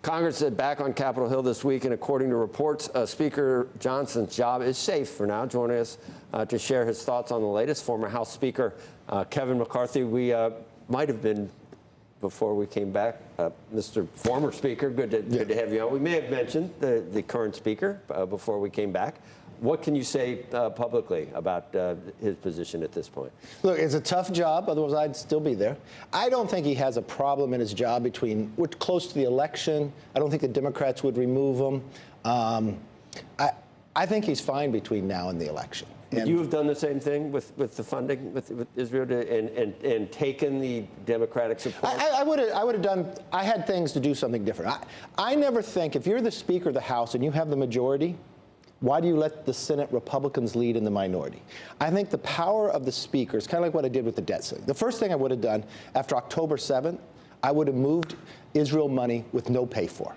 Congress is back on Capitol Hill this week, and according to reports, Speaker Johnson's job is safe for now. Joining us to share his thoughts on the latest, former House Speaker Kevin McCarthy. We might have been, before we came back, Mr. Former Speaker, good to have you on. We may have mentioned the current Speaker before we came back. What can you say publicly about his position at this point? Look, it's a tough job, otherwise I'd still be there. I don't think he has a problem in his job we're close to the election. I don't think the Democrats would remove him. I think he's fine between now and the election. And you have done the same thing with the funding with Israel and taken the Democratic support? I would have done, I had things to do something different. I never think, if you're the Speaker of the House and you have the majority, why do you let the Senate Republicans lead in the minority? I think the power of the Speaker is kind of like what I did with the debt ceiling. The first thing I would have done after October 7th, I would have moved Israel money with no pay for.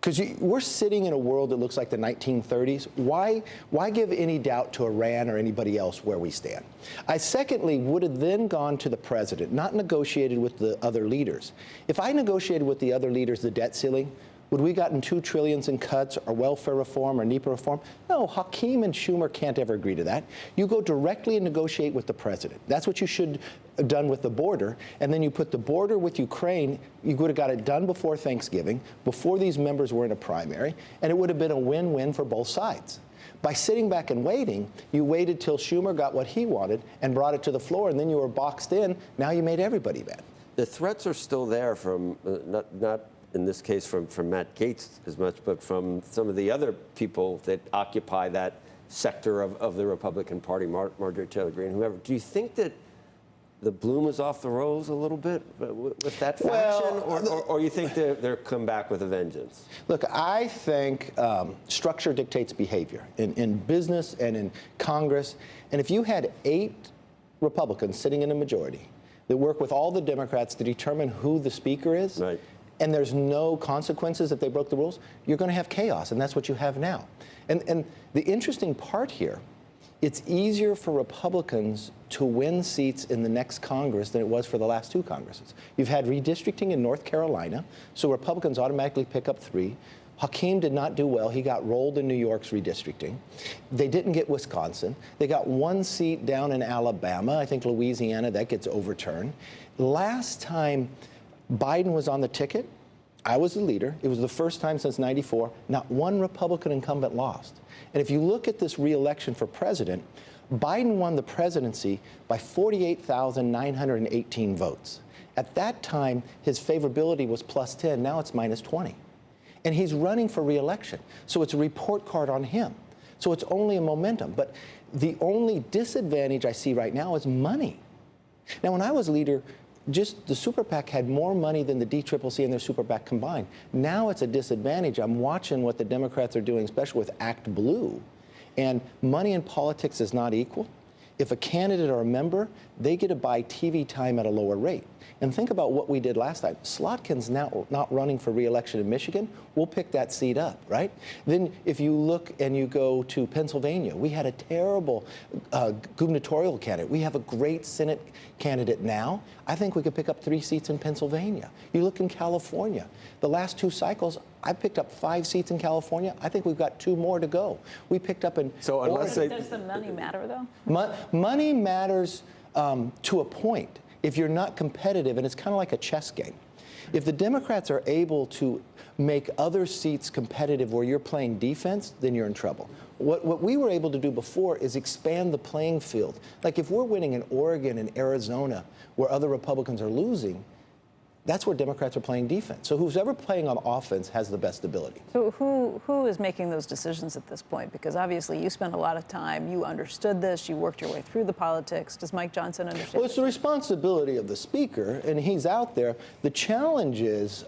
Because we're sitting in a world that looks like the 1930s. Why give any doubt to Iran or anybody else where we stand? I secondly would have then gone to the president, not negotiated with the other leaders. If I negotiated with the other leaders the debt ceiling, would we gotten $2 trillion in cuts or welfare reform or NEPA reform? No, Hakeem and Schumer can't ever agree to that. You go directly and negotiate with the president. That's what you should have done with the border. And then you put the border with Ukraine. You would have got it done before Thanksgiving, before these members were in a primary, and it would have been a win-win for both sides. By sitting back and waiting, you waited till Schumer got what he wanted and brought it to the floor, and then you were boxed in. Now you made everybody mad. The threats are still there from not in this case from Matt Gaetz as much, but from some of the other people that occupy that sector of the Republican Party, Marjorie Taylor Greene, whoever. Do you think that the bloom is off the rose a little bit with that faction, or you think they'll come back with a vengeance? Look, I think structure dictates behavior in business and in Congress. And if you had 8 Republicans sitting in a majority that work with all the Democrats to determine who the Speaker is, right, and there's no consequences if they broke the rules, you're going to have chaos, and that's what you have now. And the interesting part here, it's easier for Republicans to win seats in the next Congress than it was for the last 2 Congresses. You've had redistricting in North Carolina, so Republicans automatically pick up 3. Hakeem did not do well. He got rolled in New York's redistricting. They didn't get Wisconsin. They got 1 seat down in Alabama. I think Louisiana, that gets overturned. Last time Biden was on the ticket, I was the leader. It was the first time since '94, not 1 Republican incumbent lost. And if you look at this re-election for president, Biden won the presidency by 48,918 votes. At that time, his favorability was +10. Now it's -20. And he's running for re-election. So it's a report card on him. So it's only a momentum. But the only disadvantage I see right now is money. Now, when I was leader, just the super PAC had more money than the DCCC and their super PAC combined. Now it's a disadvantage. I'm watching what the Democrats are doing, especially with Act Blue. And money in politics is not equal. If a candidate or a member, they get to buy TV time at a lower rate. And think about what we did last time. Slotkin's now not running for re-election in Michigan. We'll pick that seat up, right? Then if you look and you go to Pennsylvania, we had a terrible gubernatorial candidate. We have a great Senate candidate now. I think we could pick up 3 seats in Pennsylvania. You look in California. The last 2 cycles, I picked up 5 seats in California. I think we've got 2 more to go. We picked up in... So unless does the money matter, though? Money matters to a point. If you're not competitive, and it's kind of like a chess game. If the Democrats are able to make other seats competitive where you're playing defense, then you're in trouble. What we were able to do before is expand the playing field. Like if we're winning in Oregon and Arizona where other Republicans are losing, that's where Democrats are playing defense. So who's ever playing on offense has the best ability. So who is making those decisions at this point? Because obviously you spent a lot of time, you understood this, you worked your way through the politics. Does Mike Johnson understand? Well, it's the responsibility of the Speaker, and he's out there. The challenge is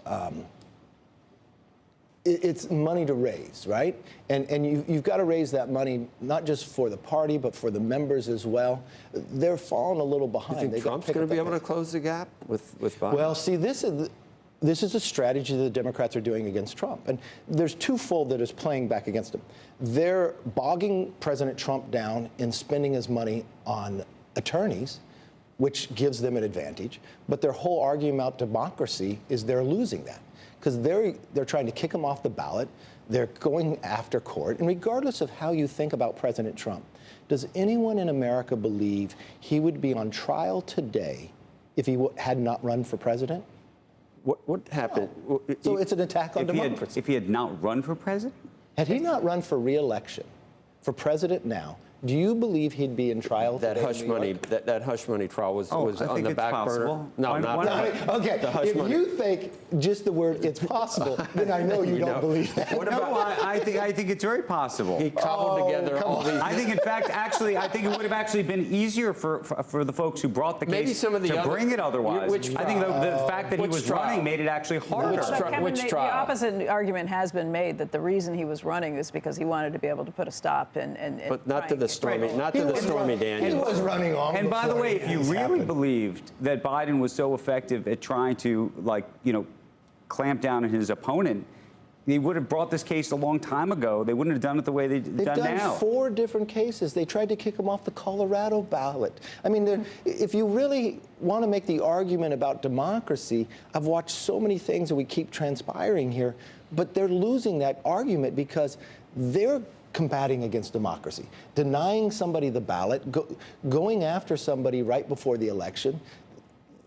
it's money to raise, right? And you've got to raise that money not just for the party, but for the members as well. They're falling a little behind. You think Trump's going to be able to close the gap with Biden? Well, see, this is a strategy the Democrats are doing against Trump. And there's twofold that is playing back against him. They're bogging President Trump down in spending his money on attorneys, which gives them an advantage. But their whole argument about democracy is they're losing that. because they're trying to kick him off the ballot. They're going after court. And regardless of how you think about President Trump, does anyone in America believe he would be on trial today if he had not run for president? What happened? No. So it's an attack on democracy. If he had not run for president? Had he not run for re-election, for president now, do you believe he'd be in trial That today hush in New money, York? that hush money trial was I on think the it's back possible. burner. No, Why- not why that. not? Okay, The hush if money. you think just the word "it's possible," then I know you don't believe that. What No, about I think it's very possible. he cobbled together come all on. these? I think, in fact, I think it would have actually been easier for the folks who brought the case Maybe some of the to other- bring it otherwise. Which I think the fact that he Which was trial? running made it actually harder. Which trial? Kevin, Which the trial? opposite argument has been made that the reason he was running is because he wanted to be able to put a stop and But not to the Stormy, Right. not to the Stormy He Daniels. was running on. And by the before way, if you this really happened. believed that Biden was so effective at trying to, clamp down on his opponent, he would have brought this case a long time ago. They wouldn't have done it the way they've They've done now. 4 different cases. They tried to kick him off the Colorado ballot. I mean, if you really want to make the argument about democracy, I've watched so many things that we keep transpiring here, but they're losing that argument because they're combating against democracy, denying somebody the ballot, going after somebody right before the election.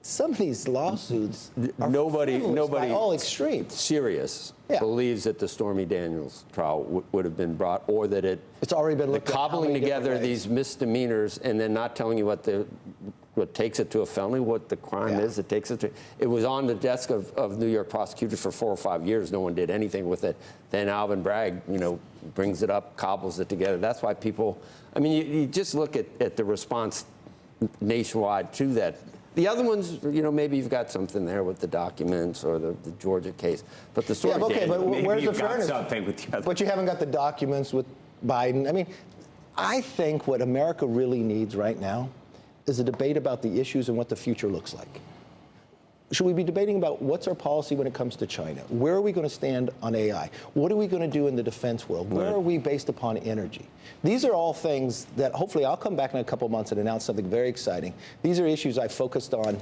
Some of these lawsuits are Nobody by all extremes. serious Yeah. believes that the Stormy Daniels trial would have been brought, or that It's already been the looked at how cobbling many different together ways. these misdemeanors and then not telling you what takes it to a felony, what the crime Yeah. is that takes it to. It was on the desk of New York prosecutors for 4 or 5 years. No one did anything with it. Then Alvin Bragg, brings it up, cobbles it together. That's why people. I mean, you just look at the response nationwide to that. The other ones, maybe you've got something there with the documents or the Georgia case, but the Stormy Yeah, okay, Daniels. but Maybe where's the you've got fairness? something with the other. But you haven't got the documents with Biden. I mean, I think what America really needs right now is a debate about the issues and what the future looks like. Should we be debating about what's our policy when it comes to China? Where are we going to stand on AI? What are we going to do in the defense world? Where are we based upon energy? These are all things that hopefully I'll come back in a couple months and announce something very exciting. These are issues I focused on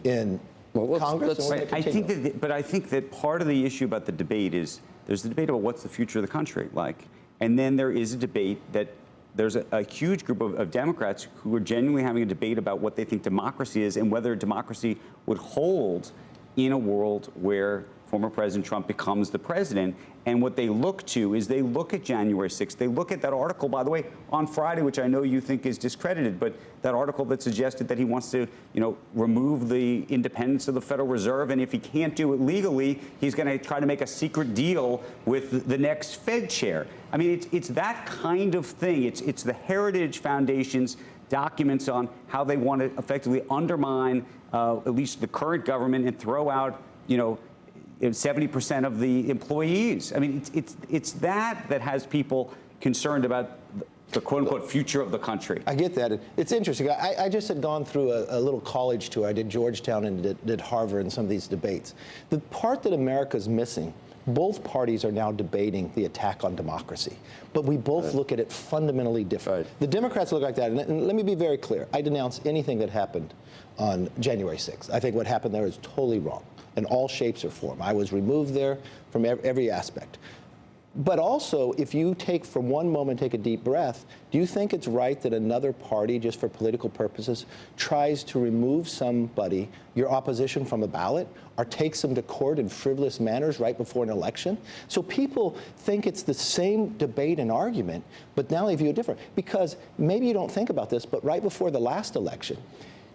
in Congress. And we're gonna continue. I think that part of the issue about the debate is there's the debate about what's the future of the country like, and then there is a debate that there's a huge group of Democrats who are genuinely having a debate about what they think democracy is and whether democracy would hold in a world where former President Trump becomes the president. And what they look to is they look at January 6th. They look at that article, by the way, on Friday, which I know you think is discredited, but that article that suggested that he wants to, remove the independence of the Federal Reserve. And if he can't do it legally, he's going to try to make a secret deal with the next Fed chair. I mean, it's that kind of thing. It's the Heritage Foundation's documents on how they want to effectively undermine at least the current government and throw out, 70% of the employees. I mean, it's that has people concerned about the quote-unquote future of the country. I get that. It's interesting. I just had gone through a little college tour. I did Georgetown and did Harvard and some of these debates. The part that America's missing, both parties are now debating the attack on democracy, but we both look at it fundamentally different. Right. The Democrats look like that, and let me be very clear. I denounce anything that happened on January 6th. I think what happened there is totally wrong in all shapes or form. I was removed there from every aspect. But also, if you take for one moment, take a deep breath, do you think it's right that another party, just for political purposes, tries to remove somebody, your opposition, from a ballot, or takes them to court in frivolous manners right before an election? So people think it's the same debate and argument, but now they view it different. Because maybe you don't think about this, but right before the last election,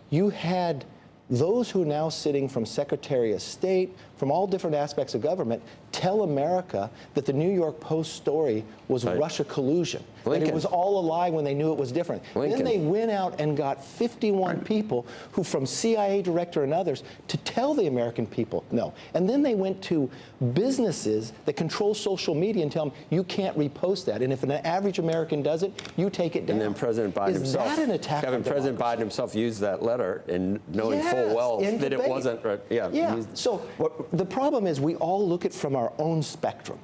you had those who are now sitting from Secretary of State, from all different aspects of government, tell America that the New York Post story was Russia collusion. That it was all a lie when they knew it was different. Then they went out and got 51 people who, from CIA director and others, to tell the American people no. And then they went to businesses that control social media and tell them, you can't repost that. And if an average American does it, you take it down. And then President Biden himself. Is that an attack on democracy? President Biden himself used that letter and knowing full well in that debate. it wasn't. Yeah. So the problem is we all look at it from our own spectrum.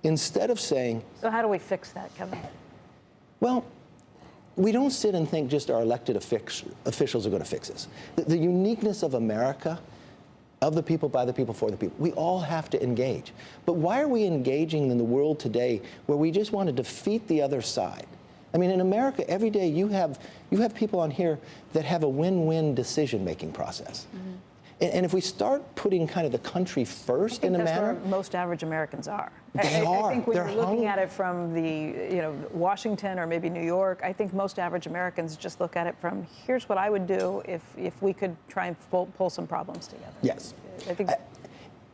Instead of saying, So how do we fix that, Kevin? well, we don't sit and think just our elected officials are going to fix this. The uniqueness of America of the people, by the people, for the people. We all have to engage. But why are we engaging in the world today where we just want to defeat the other side? I mean, in America, every day you have people on here that have a win-win decision-making process. Mm-hmm. And if we start putting kind of the country first in a manner, that's where most average Americans are. They are. I think when They're you're looking at it from the, Washington or maybe New York, I think most average Americans just look at it from, here's what I would do if we could try and pull some problems together. yes. I think.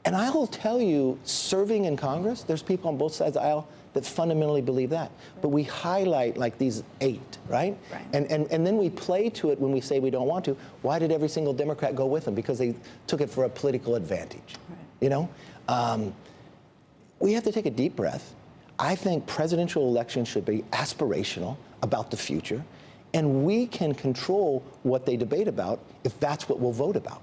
And I will tell you, serving in Congress, there's people on both sides of the aisle that fundamentally believe that. But we highlight like these 8, right? Right. And then we play to it when we say we don't want to. Why did every single Democrat go with them? Because they took it for a political advantage. Right. We have to take a deep breath. I think presidential elections should be aspirational about the future. And we can control what they debate about if that's what we'll vote about.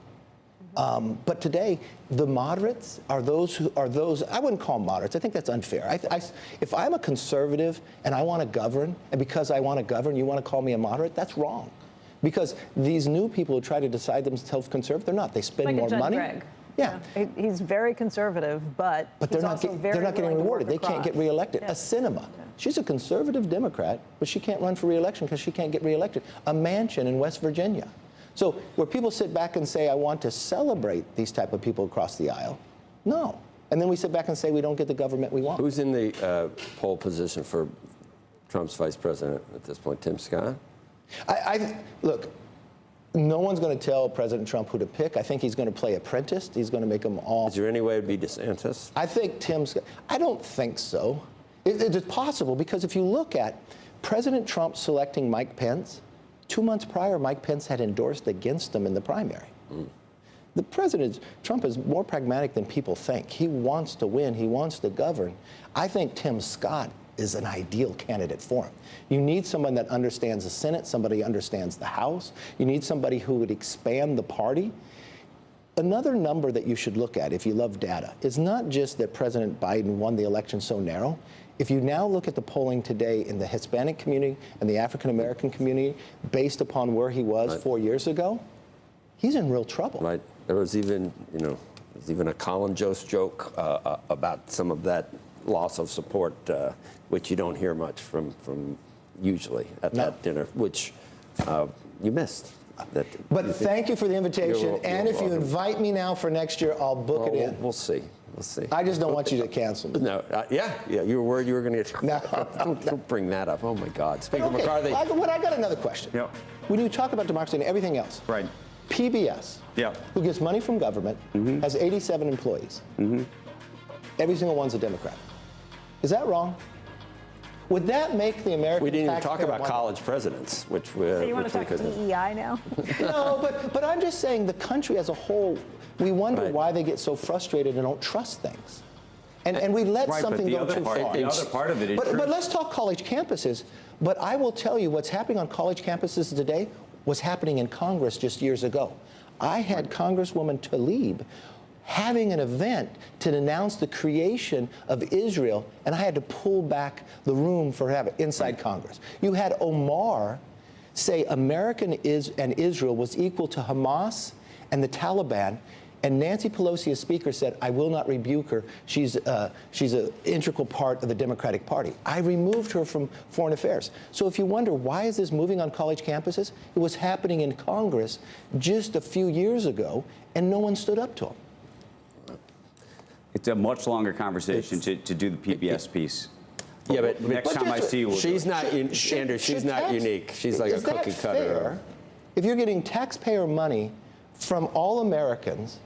But today, the moderates are those, I wouldn't call them moderates. I think that's unfair. If I'm a conservative and I want to govern, and because I want to govern, you want to call me a moderate, that's wrong. Because these new people who try to decide themselves conservative, they're not. They spend like more money. Gregg. Yeah. He's very conservative, but they're not getting rewarded. They can't get reelected. Yeah. A Sinema, she's a conservative Democrat, but she can't run for reelection because she can't get reelected. A Manchin in West Virginia. So where people sit back and say, I want to celebrate these type of people across the aisle, no. And then we sit back and say we don't get the government we want. Who's in the pole position for Trump's vice president at this point? Tim Scott? Look, no one's going to tell President Trump who to pick. I think he's going to play apprentice. He's going to make them all. Is there any way it would be DeSantis? I think Tim Scott. I don't think so. It's possible because if you look at President Trump selecting Mike Pence, 2 months prior, Mike Pence had endorsed against him in the primary. The president, Trump, is more pragmatic than people think. He wants to win. He wants to govern. I think Tim Scott is an ideal candidate for him. You need someone that understands the Senate, somebody who understands the House. You need somebody who would expand the party. Another number that you should look at, if you love data, is not just that President Biden won the election so narrow. If you now look at the polling today in the Hispanic community and the African American community, based upon where he was 4 years ago, he's in real trouble. Right. There was even, a Colin Jost joke about some of that loss of support, which you don't hear much from usually at that dinner, which you missed. But thank you for the invitation. And if you invite me now for next year, I'll book it in. We'll see. We'll see. I just don't want you to cancel me. No, yeah. You were worried you were going to get. No. Don't bring that up. Oh my God. Speaker Okay, McCarthy. I got another question. Yeah. When you talk about democracy and everything else, Right. PBS, Yeah. who gets money from government, has 87 employees. Every single one's a Democrat. Is that wrong? Would that make the American We didn't even talk taxpayer about wonder? college presidents, which So you want to talk DEI now? No, but I'm just saying the country as a whole, we wonder Right. why they get so frustrated and don't trust things. And we let Right, but something the go other too part- far. the other part of it is true. But let's talk college campuses. But I will tell you what's happening on college campuses today was happening in Congress just years ago. I had Congresswoman Tlaib having an event to denounce the creation of Israel, and I had to pull back the room for having inside Congress. You had Omar say American and Israel was equal to Hamas and the Taliban, and Nancy Pelosi, as Speaker, said, I will not rebuke her. She's an integral part of the Democratic Party. I removed her from Foreign Affairs. So if you wonder, why is this moving on college campuses? It was happening in Congress just a few years ago, and no one stood up to them. It's a much longer conversation to do the PBS piece. Yeah, but Next time I see you, we'll do she's it. not, Andrew, she's not unique. She's like a Is that cookie cutter. fair if you're getting taxpayer money from all Americans?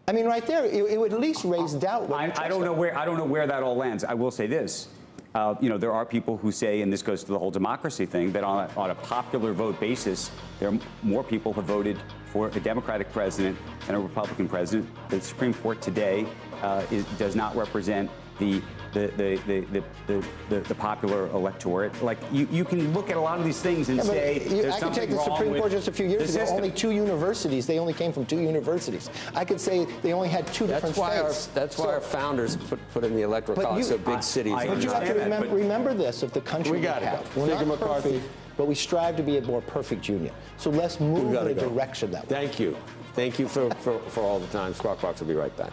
I mean, right there, it would at least raise doubt. I don't know where that all lands. I will say this. There are people who say, and this goes to the whole democracy thing, that on a popular vote basis, there are more people who voted for a Democratic president than a Republican president. The Supreme Court today does not represent the popular electorate. Like you can look at a lot of these things and say there's I could something take the wrong Supreme with Court just a few years the ago. system. Only 2 universities. They only came from 2 universities. I could say they only had 2 different faiths. That's why our founders put in the electoral college so big cities. I But you have to understand that, but- remember this of the country We got to have. go. We're Speaker not McCarthy, perfect, but we strive to be a more perfect union. So let's move in a direction that way. Thank you. Thank you for all the time. Squawk Box will be right back.